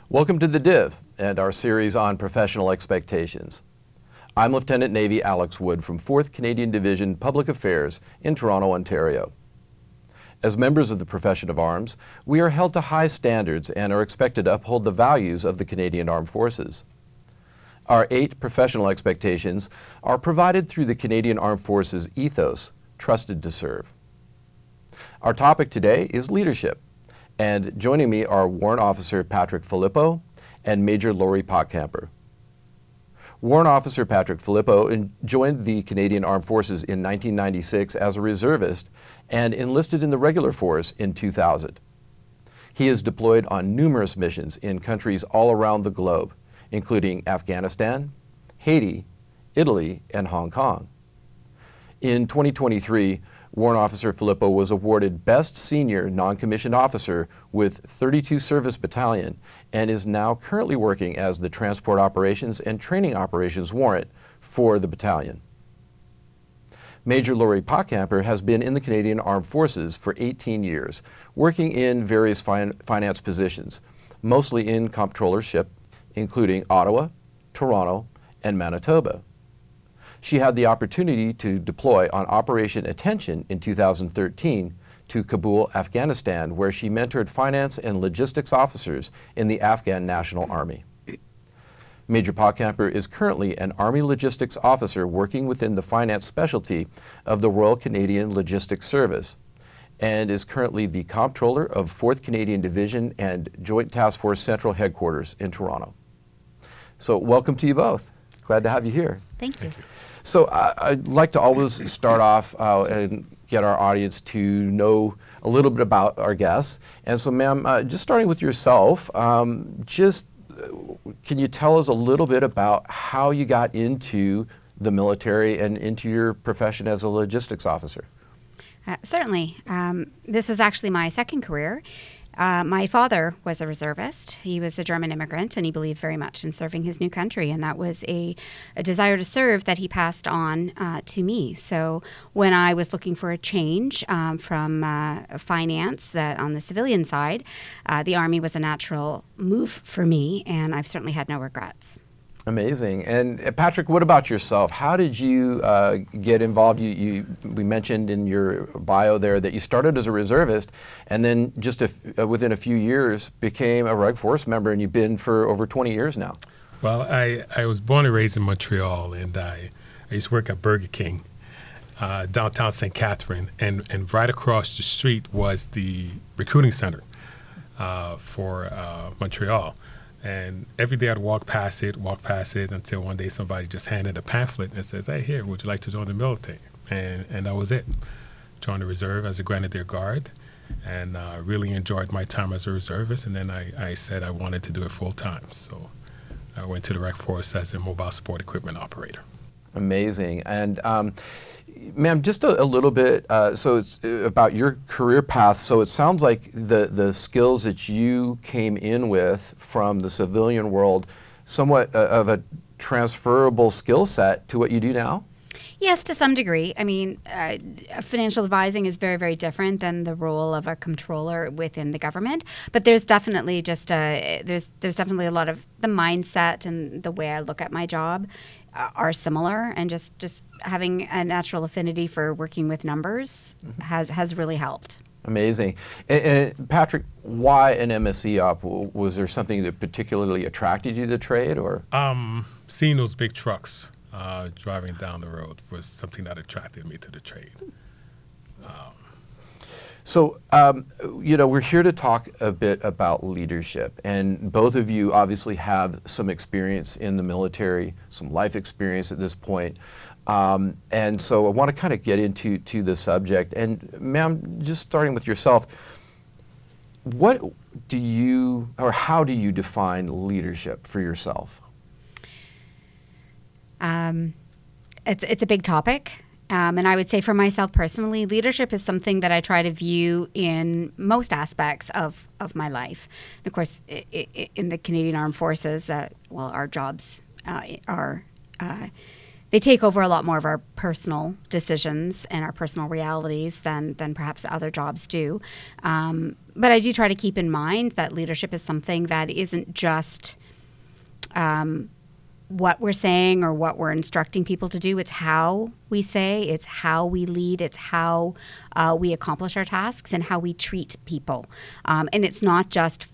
Welcome to the Div and our series on professional expectations. I'm Lieutenant Navy Alex Wood from 4th Canadian Division Public Affairs in Toronto, Ontario. As members of the profession of arms, we are held to high standards and are expected to uphold the values of the Canadian Armed Forces. Our 8 professional expectations are provided through the Canadian Armed Forces ethos, trusted to serve. Our topic today is leadership. And joining me are Warrant Officer Patrick Filippo and Major Laurie Potcamper. Warrant Officer Patrick Filippo joined the Canadian Armed Forces in 1996 as a reservist and enlisted in the regular force in 2000. He is deployed on numerous missions in countries all around the globe, including Afghanistan, Haiti, Italy, and Hong Kong. In 2023, Warrant Officer Filippo was awarded Best Senior Non-Commissioned Officer with 32 Service Battalion and is now currently working as the Transport Operations and Training Operations Warrant for the battalion. Major Laurie Potcamper has been in the Canadian Armed Forces for 18 years, working in various finance positions, mostly in comptrollership, including Ottawa, Toronto, and Manitoba. She had the opportunity to deploy on Operation Attention in 2013 to Kabul, Afghanistan, where she mentored finance and logistics officers in the Afghan National Army. Major Potcamper is currently an Army Logistics Officer working within the finance specialty of the Royal Canadian Logistics Service and is currently the Comptroller of 4th Canadian Division and Joint Task Force Central Headquarters in Toronto. So welcome to you both. Glad to have you here. Thank you. So I'd like to always start off and get our audience to know a little bit about our guests. And so, ma'am, just starting with yourself, can you tell us a little bit about how you got into the military and into your profession as a logistics officer? Certainly. This was actually my second career. My father was a reservist. He was a German immigrant, and he believed very much in serving his new country, and that was a desire to serve that he passed on to me. So when I was looking for a change from finance on the civilian side, the Army was a natural move for me, and I've certainly had no regrets. Amazing. And Patrick, what about yourself? How did you get involved? We mentioned in your bio there that you started as a reservist and then just within a few years became a Reg Force member, and you've been for over 20 years now. Well, I was born and raised in Montreal, and I used to work at Burger King, downtown St. Catherine, and right across the street was the recruiting center for Montreal. And every day I'd walk past it until one day somebody just handed a pamphlet and says, "Hey, here, would you like to join the military?" And that was it. Joined the reserve as a Grenadier Guard, and really enjoyed my time as a reservist. And then I said I wanted to do it full time. So I went to the Rec Force as a mobile sport equipment operator. Amazing. And ma'am, just a little bit, so it's about your career path. So it sounds like the skills that you came in with from the civilian world, somewhat of a transferable skill set to what you do now? Yes, to some degree. I mean, financial advising is very, very different than the role of a comptroller within the government. But there's definitely there's definitely a lot of the mindset and the way I look at my job are similar, and just having a natural affinity for working with numbers has really helped. Amazing. And Patrick, why an MSE op? Was there something that particularly attracted you to the trade, or? Seeing those big trucks driving down the road was something that attracted me to the trade. So, we're here to talk a bit about leadership, and both of you obviously have some experience in the military, some life experience at this point. And so I want to kind of get into the subject. And ma'am, just starting with yourself, what do you, or how do you define leadership for yourself? It's a big topic. And I would say for myself personally, leadership is something that I try to view in most aspects of my life. And of course, in the Canadian Armed Forces, our jobs they take over a lot more of our personal decisions and our personal realities than perhaps other jobs do. But I do try to keep in mind that leadership is something that isn't just what we're saying or what we're instructing people to do. It's how we say, it's how we lead, it's how we accomplish our tasks and how we treat people. And it's not just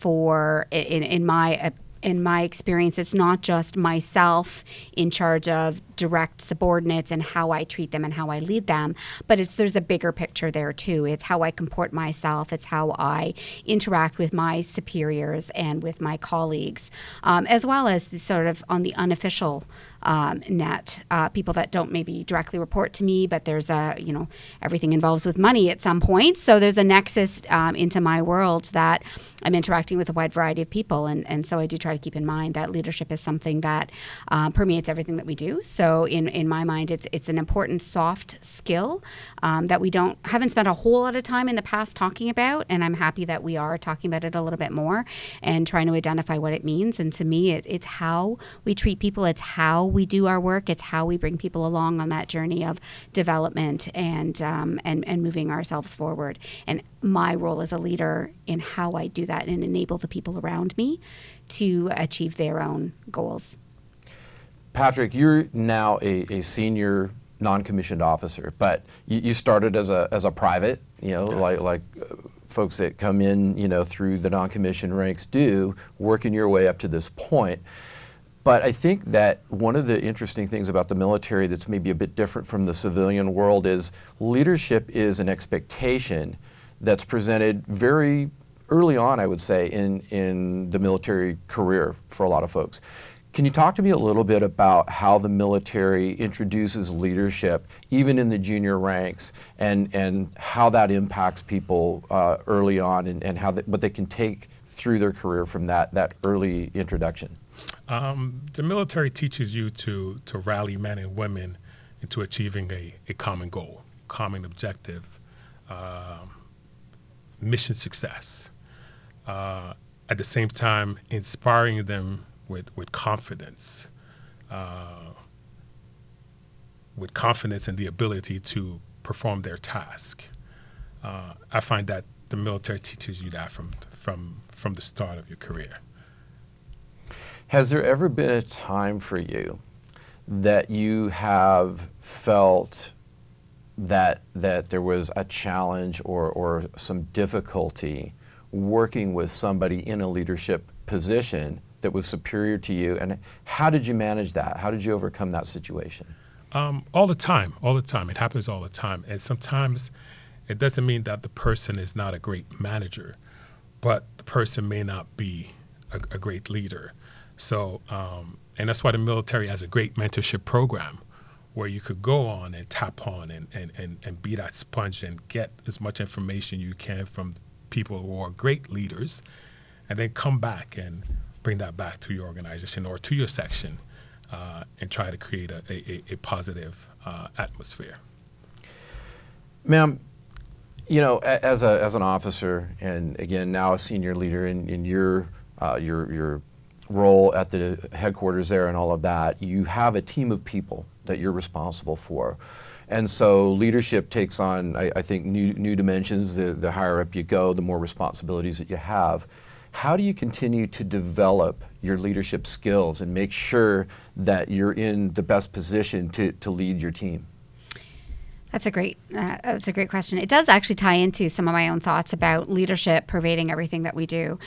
in my experience, it's not just myself in charge of direct subordinates and how I treat them and how I lead them, but there's a bigger picture there too. It's how I comport myself. It's how I interact with my superiors and with my colleagues, as well as sort of on the unofficial net, people that don't maybe directly report to me, but there's everything involves with money at some point. So there's a nexus into my world that I'm interacting with a wide variety of people. And so I do try to keep in mind that leadership is something that permeates everything that we do. So in my mind, it's an important soft skill that we haven't spent a whole lot of time in the past talking about. And I'm happy that we are talking about it a little bit more and trying to identify what it means. And to me, it's how we treat people. It's how we do our work. It's how we bring people along on that journey of development and moving ourselves forward. And my role as a leader in how I do that and enable the people around me to achieve their own goals. Patrick, you're now a senior non-commissioned officer, but you started as a private, Yes. like folks that come in, through the non-commissioned ranks do, working your way up to this point. But I think that one of the interesting things about the military that's maybe a bit different from the civilian world is leadership is an expectation that's presented very early on, I would say, in the military career for a lot of folks. Can you talk to me a little bit about how the military introduces leadership, even in the junior ranks, and how that impacts people early on, and how what they can take through their career from that early introduction? The military teaches you to rally men and women into achieving a common goal, common objective, mission success. At the same time, inspiring them with confidence, in the ability to perform their task. I find that the military teaches you that from the start of your career. Has there ever been a time for you that you have felt that there was a challenge or some difficulty working with somebody in a leadership position that was superior to you, and how did you manage that? How did you overcome that situation? All the time. It happens all the time. And sometimes it doesn't mean that the person is not a great manager, but the person may not be a great leader. So, and that's why the military has a great mentorship program where you could go on and tap on and be that sponge and get as much information you can from people who are great leaders, and then come back and bring that back to your organization or to your section and try to create a positive atmosphere. Ma'am, as an officer, and again now a senior leader in your role at the headquarters there and all of that, you have a team of people that you're responsible for. And so leadership takes on, I think, new dimensions. The higher up you go, the more responsibilities that you have. How do you continue to develop your leadership skills and make sure that you're in the best position to lead your team? That's a great question. It does actually tie into some of my own thoughts about leadership pervading everything that we do.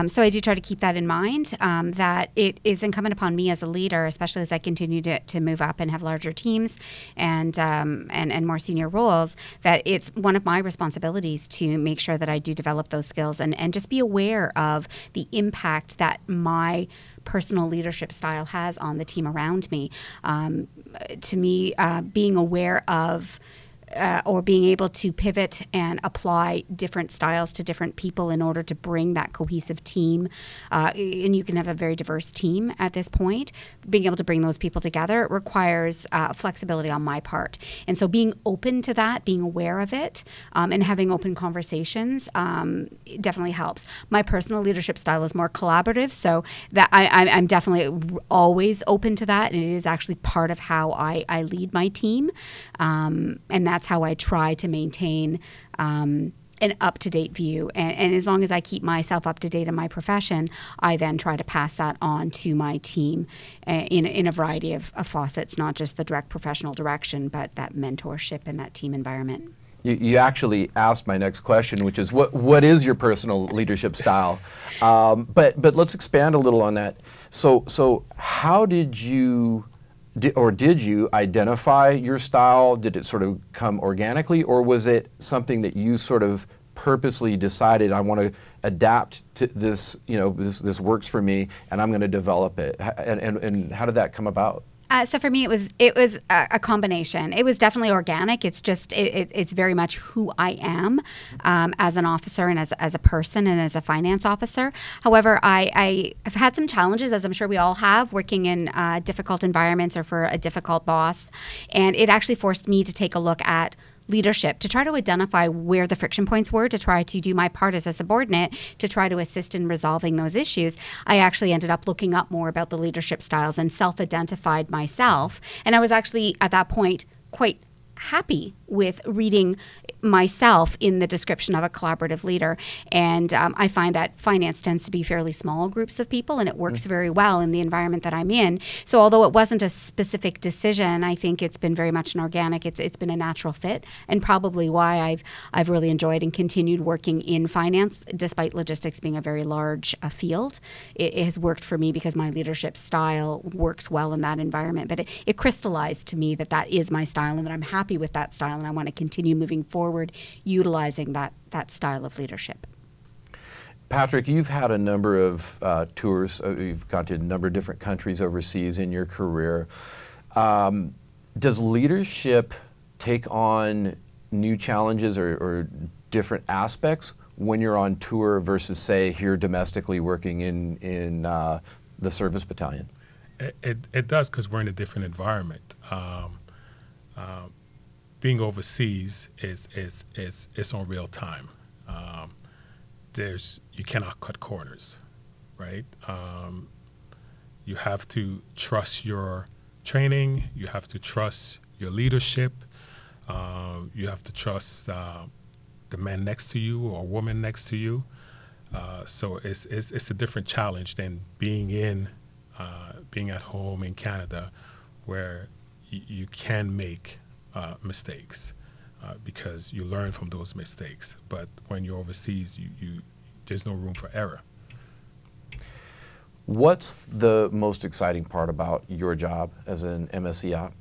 So I do try to keep that in mind, that it is incumbent upon me as a leader, especially as I continue to move up and have larger teams and more senior roles, that it's one of my responsibilities to make sure that I do develop those skills and just be aware of the impact that my personal leadership style has on the team around me. To me, being aware of or being able to pivot and apply different styles to different people in order to bring that cohesive team. And you can have a very diverse team at this point. Being able to bring those people together requires flexibility on my part. And so being open to that, being aware of it, and having open conversations it definitely helps. My personal leadership style is more collaborative, so that I'm definitely always open to that, and it is actually part of how I lead my team. And that's how I try to maintain an up-to-date view. And as long as I keep myself up-to-date in my profession, I then try to pass that on to my team in a variety of facets, not just the direct professional direction, but that mentorship and that team environment. You actually asked my next question, which is what is your personal leadership style? But let's expand a little on that. So how did you identify your style? Did it sort of come organically, or was it something that you sort of purposely decided, I want to adapt to this, this works for me, and I'm going to develop it? And how did that come about? So for me, it was a combination. It was definitely organic. It's just it's very much who I am as an officer and as a person and as a finance officer. However, I've had some challenges, as I'm sure we all have, working in difficult environments or for a difficult boss, and it actually forced me to take a look at leadership, to try to identify where the friction points were, to try to do my part as a subordinate, to try to assist in resolving those issues. I actually ended up looking up more about the leadership styles and self-identified myself. And I was actually, at that point, quite happy with reading myself in the description of a collaborative leader. And I find that finance tends to be fairly small groups of people, and it works very well in the environment that I'm in. So although it wasn't a specific decision, I think it's been very much an organic, it's been a natural fit, and probably why I've really enjoyed and continued working in finance, despite logistics being a very large field. It has worked for me because my leadership style works well in that environment. But it crystallized to me that that is my style, and that I'm happy with that style, and I want to continue moving forward utilizing that style of leadership. Patrick, you've had a number of tours. You've gone to a number of different countries overseas in your career. Does leadership take on new challenges or different aspects when you're on tour versus, say, here domestically working in the service battalion? It does, because we're in a different environment. Being overseas is on real time. You cannot cut corners, right? You have to trust your training. You have to trust your leadership. You have to trust the man next to you or woman next to you. So it's a different challenge than being at home in Canada, where you can make mistakes because you learn from those mistakes. But when you're overseas, there's no room for error. What's the most exciting part about your job as an MSE op?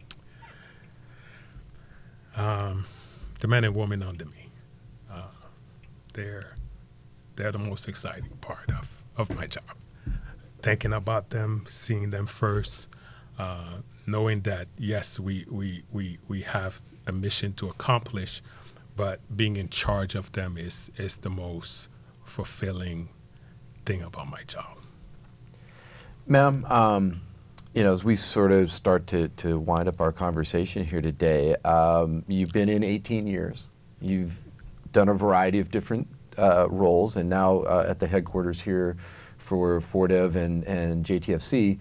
The men and women under me. They're the most exciting part of my job. Thinking about them, seeing them first, knowing that, yes, we have a mission to accomplish, but being in charge of them is the most fulfilling thing about my job. Ma'am, as we sort of start to wind up our conversation here today, you've been in 18 years. You've done a variety of different roles, and now at the headquarters here for FORDEV and JTFC.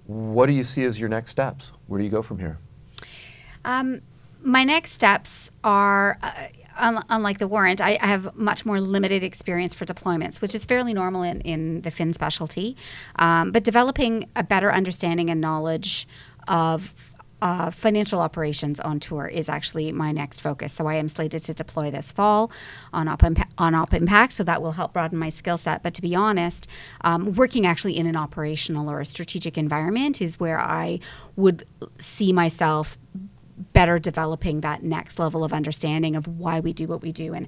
What do you see as your next steps? Where do you go from here? My next steps are, unlike the warrant, I have much more limited experience for deployments, which is fairly normal in the Fin specialty. But developing a better understanding and knowledge of financial operations on tour is actually my next focus. So I am slated to deploy this fall on Op Impact, so that will help broaden my skill set. But to be honest, working actually in an operational or a strategic environment is where I would see myself better developing that next level of understanding of why we do what we do, and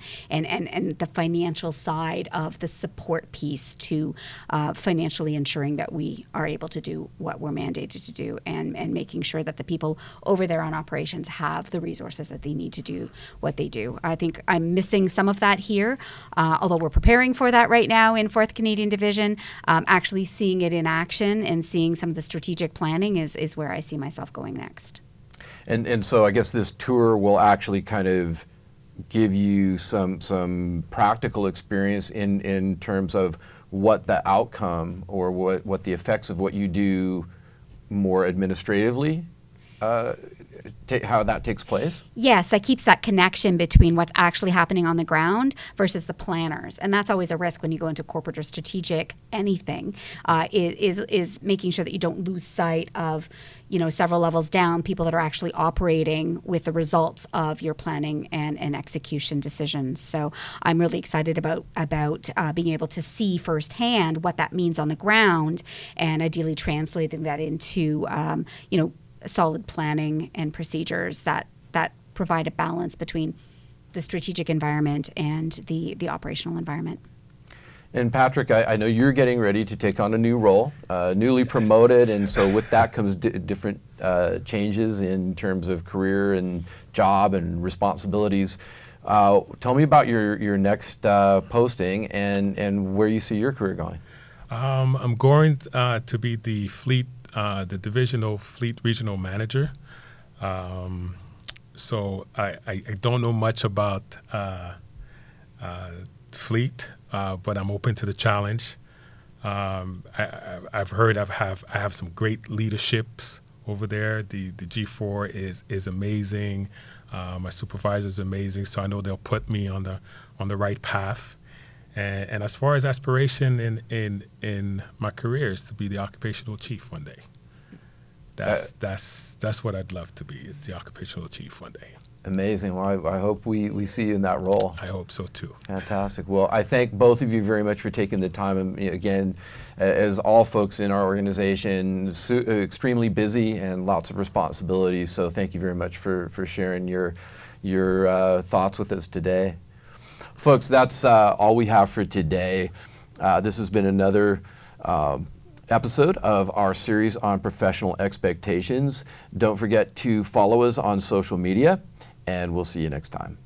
the financial side of the support piece to financially ensuring that we are able to do what we're mandated to do, and making sure that the people over there on operations have the resources that they need to do what they do. I think I'm missing some of that here, although we're preparing for that right now in 4th Canadian Division. Actually seeing it in action and seeing some of the strategic planning is where I see myself going next. And so I guess this tour will actually kind of give you some practical experience in terms of what the outcome or what the effects of what you do more administratively, how that takes place? Yes, that keeps that connection between what's actually happening on the ground versus the planners. And that's always a risk when you go into corporate or strategic anything, is making sure that you don't lose sight of, several levels down, people that are actually operating with the results of your planning and execution decisions. So I'm really excited about being able to see firsthand what that means on the ground, and ideally translating that into, solid planning and procedures that provide a balance between the strategic environment and the operational environment. And Patrick, I know you're getting ready to take on a new role, newly promoted, and so with that comes different changes in terms of career and job and responsibilities. Tell me about your next posting and where you see your career going. I'm going to be the divisional fleet regional manager. So I don't know much about fleet, but I'm open to the challenge. I've heard I have some great leaderships over there. The G4 is amazing. My supervisor is amazing, so I know they'll put me on the right path. And as far as aspiration in my career is to be the occupational chief one day. That's what I'd love to be. It's the occupational chief one day. Amazing. Well, I hope we see you in that role. I hope so too. Fantastic. Well, I thank both of you very much for taking the time. And again, as all folks in our organization, extremely busy and lots of responsibilities. So thank you very much for sharing your thoughts with us today. Folks, that's all we have for today. This has been another episode of our series on professional expectations. Don't forget to follow us on social media, and we'll see you next time.